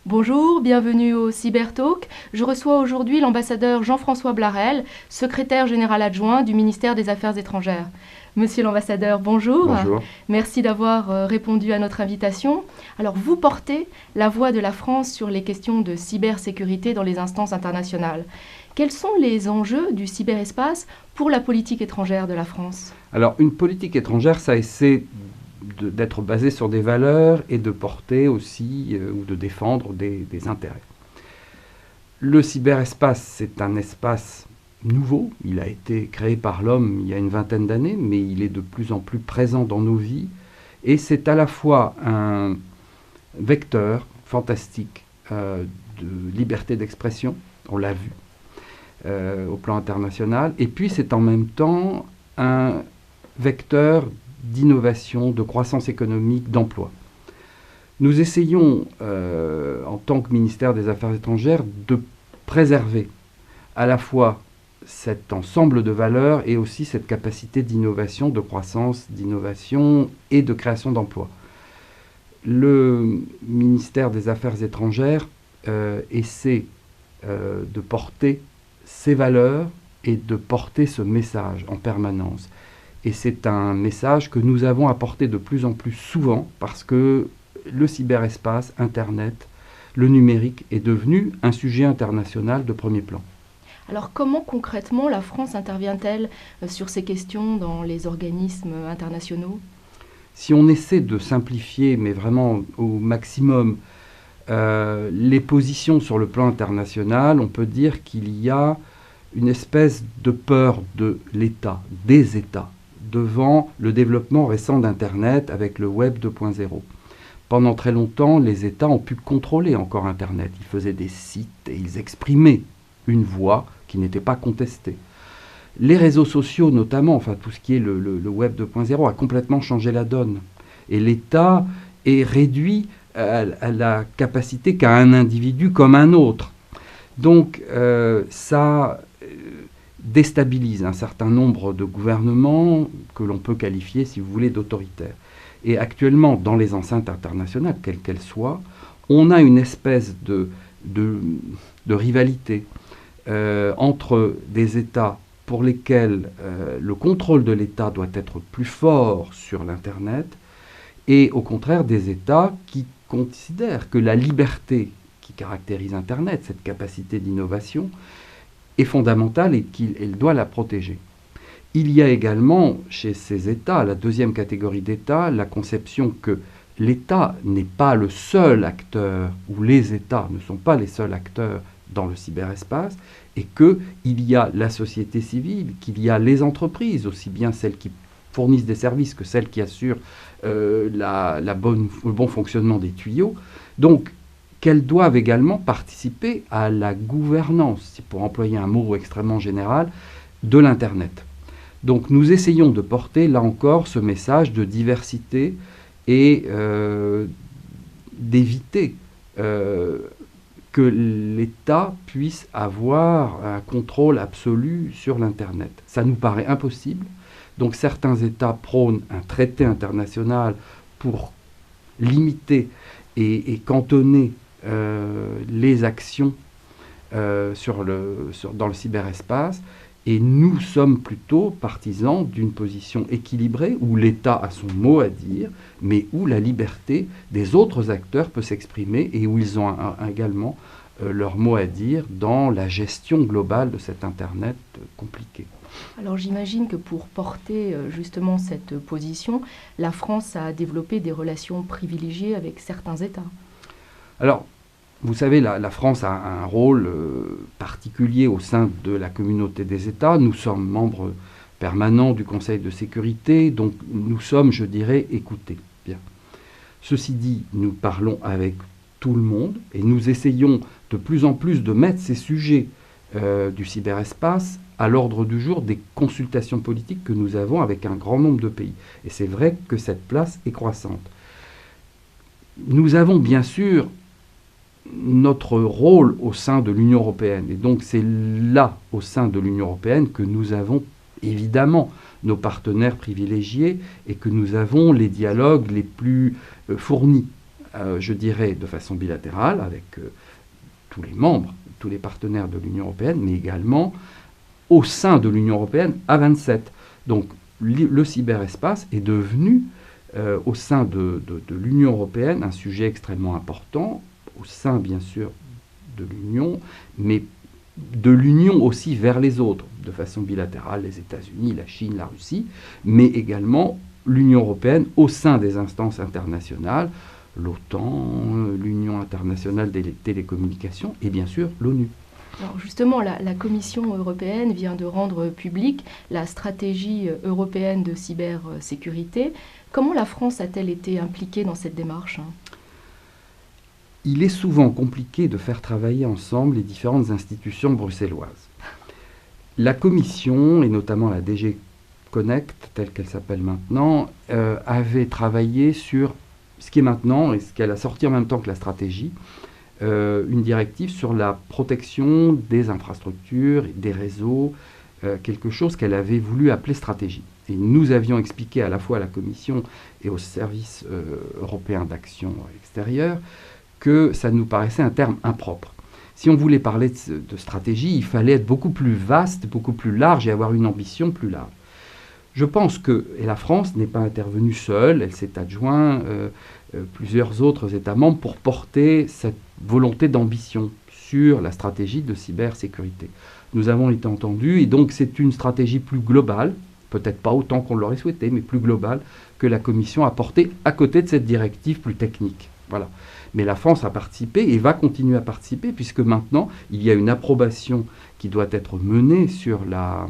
Bonjour, bienvenue au Cybertalk. Je reçois aujourd'hui l'ambassadeur Jean-François Blarel, secrétaire général adjoint du ministère des Affaires étrangères. Monsieur l'ambassadeur, bonjour. Bonjour. Merci d'avoir répondu à notre invitation. Alors, vous portez la voix de la France sur les questions de cybersécurité dans les instances internationales. Quels sont les enjeux du cyberespace pour la politique étrangère de la France ? Alors, une politique étrangère, ça essaie d'être basée sur des valeurs et de porter aussi ou de défendre des intérêts. Le cyberespace, c'est un espace nouveau. Il a été créé par l'homme il y a une vingtaine d'années, mais il est de plus en plus présent dans nos vies. Et c'est à la fois un vecteur fantastique de liberté d'expression, on l'a vu au plan international, et puis c'est en même temps un vecteur d'innovation, de croissance économique, d'emploi. Nous essayons, en tant que ministère des Affaires étrangères, de préserver à la fois cet ensemble de valeurs et aussi cette capacité d'innovation, de croissance, d'innovation et de création d'emplois. Le ministère des Affaires étrangères essaie de porter ces valeurs et de porter ce message en permanence. Et c'est un message que nous avons apporté de plus en plus souvent parce que le cyberespace, Internet, le numérique est devenu un sujet international de premier plan. Alors, comment concrètement la France intervient-elle sur ces questions dans les organismes internationaux ? Si on essaie de simplifier, mais vraiment au maximum, les positions sur le plan international, on peut dire qu'il y a une espèce de peur de l'État, des États, devant le développement récent d'Internet avec le Web 2.0. Pendant très longtemps, les États ont pu contrôler encore Internet. Ils faisaient des sites et ils exprimaient une voix qui n'était pas contestée. Les réseaux sociaux notamment, enfin tout ce qui est le Web 2.0 a complètement changé la donne. Et l'État est réduit à la capacité qu'a un individu comme un autre. Donc ça déstabilise un certain nombre de gouvernements que l'on peut qualifier, si vous voulez, d'autoritaires. Et actuellement, dans les enceintes internationales, quelles qu'elles soient, on a une espèce de rivalité entre des États pour lesquels le contrôle de l'État doit être plus fort sur l'Internet, et au contraire des États qui considèrent que la liberté qui caractérise Internet, cette capacité d'innovation, est fondamentale et qu'elle doit la protéger. Il y a également chez ces États, la deuxième catégorie d'États, la conception que l'État n'est pas le seul acteur, ou les États ne sont pas les seuls acteurs dans le cyberespace, et qu'il y a la société civile, qu'il y a les entreprises, aussi bien celles qui fournissent des services que celles qui assurent le bon fonctionnement des tuyaux. Donc, qu'elles doivent également participer à la gouvernance, pour employer un mot extrêmement général, de l'Internet. Donc nous essayons de porter, là encore, ce message de diversité et d'éviter que l'État puisse avoir un contrôle absolu sur l'Internet. Ça nous paraît impossible. Donc certains États prônent un traité international pour limiter et cantonner les actions dans le cyberespace, et nous sommes plutôt partisans d'une position équilibrée où l'État a son mot à dire, mais où la liberté des autres acteurs peut s'exprimer et où ils ont également leur mot à dire dans la gestion globale de cet Internet compliqué. Alors j'imagine que pour porter justement cette position, la France a développé des relations privilégiées avec certains États. Alors, vous savez, la France a un rôle particulier au sein de la communauté des États. Nous sommes membres permanents du Conseil de sécurité, donc nous sommes, je dirais, écoutés. Bien. Ceci dit, nous parlons avec tout le monde et nous essayons de plus en plus de mettre ces sujets du cyberespace à l'ordre du jour des consultations politiques que nous avons avec un grand nombre de pays. Et c'est vrai que cette place est croissante. Nous avons bien sûr notre rôle au sein de l'Union européenne. Et donc c'est là, au sein de l'Union européenne, que nous avons évidemment nos partenaires privilégiés et que nous avons les dialogues les plus fournis je dirais, de façon bilatérale avec tous les membres, tous les partenaires de l'Union européenne, mais également au sein de l'Union européenne à 27. Donc le cyberespace est devenu, au sein de l'Union européenne, un sujet extrêmement important, au sein bien sûr de l'Union, mais de l'Union aussi vers les autres, de façon bilatérale, les États-Unis, la Chine, la Russie, mais également l'Union européenne au sein des instances internationales, l'OTAN, l'Union internationale des télécommunications et bien sûr l'ONU. Alors justement, la Commission européenne vient de rendre publique la stratégie européenne de cybersécurité. Comment la France a-t-elle été impliquée dans cette démarche ? Il est souvent compliqué de faire travailler ensemble les différentes institutions bruxelloises. La Commission, et notamment la DG Connect, telle qu'elle s'appelle maintenant, avait travaillé sur ce qui est maintenant, et ce qu'elle a sorti en même temps que la stratégie, une directive sur la protection des infrastructures, des réseaux, quelque chose qu'elle avait voulu appeler stratégie. Et nous avions expliqué à la fois à la Commission et au Service européen d'action extérieure que ça nous paraissait un terme impropre. Si on voulait parler de stratégie, il fallait être beaucoup plus vaste, beaucoup plus large et avoir une ambition plus large. Je pense que, et la France n'est pas intervenue seule, elle s'est adjoint plusieurs autres États membres pour porter cette volonté d'ambition sur la stratégie de cybersécurité. Nous avons été entendus et donc c'est une stratégie plus globale, peut-être pas autant qu'on l'aurait souhaité, mais plus globale que la Commission a portée à côté de cette directive plus technique. Voilà. Mais la France a participé et va continuer à participer puisque maintenant il y a une approbation qui doit être menée sur la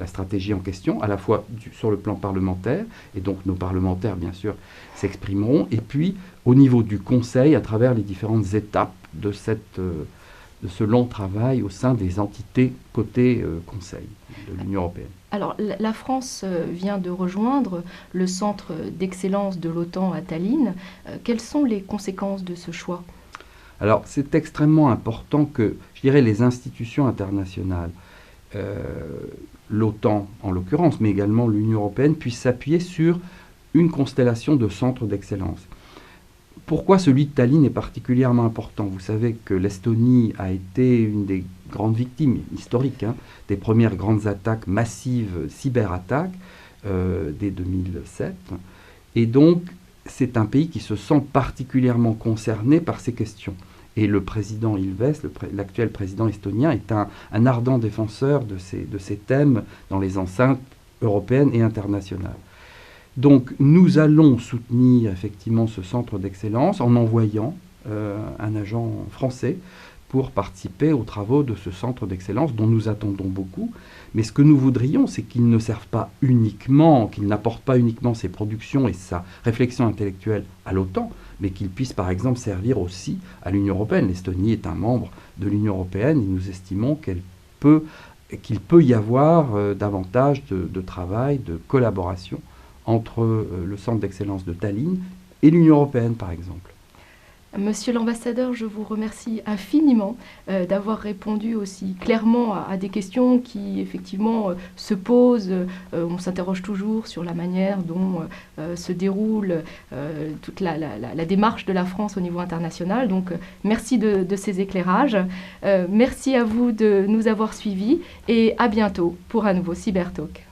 stratégie en question, à la fois sur le plan parlementaire, et donc nos parlementaires bien sûr s'exprimeront, et puis au niveau du Conseil à travers les différentes étapes de ce long travail au sein des entités côté Conseil de l'Union européenne. Alors, la France vient de rejoindre le centre d'excellence de l'OTAN à Tallinn. Quelles sont les conséquences de ce choix ? Alors, c'est extrêmement important que, je dirais, les institutions internationales, l'OTAN en l'occurrence, mais également l'Union européenne, puissent s'appuyer sur une constellation de centres d'excellence. Pourquoi celui de Tallinn est particulièrement important ? Vous savez que l'Estonie a été une des grandes victimes historiques des premières grandes attaques massives, cyberattaques, dès 2007. Et donc, c'est un pays qui se sent particulièrement concerné par ces questions. Et le président Ilves, l'actuel président estonien, est un ardent défenseur de ces thèmes dans les enceintes européennes et internationales. Donc nous allons soutenir effectivement ce centre d'excellence en envoyant un agent français pour participer aux travaux de ce centre d'excellence dont nous attendons beaucoup. Mais ce que nous voudrions, c'est qu'il ne serve pas uniquement, qu'il n'apporte pas uniquement ses productions et sa réflexion intellectuelle à l'OTAN, mais qu'il puisse par exemple servir aussi à l'Union européenne. L'Estonie est un membre de l'Union européenne et nous estimons qu'il peut y avoir davantage de travail, de collaboration entre le centre d'excellence de Tallinn et l'Union européenne, par exemple. Monsieur l'ambassadeur, je vous remercie infiniment d'avoir répondu aussi clairement à des questions qui, effectivement, se posent. On s'interroge toujours sur la manière dont se déroule toute la démarche de la France au niveau international. Donc, merci de ces éclairages. Merci à vous de nous avoir suivis et à bientôt pour un nouveau Cybertalk.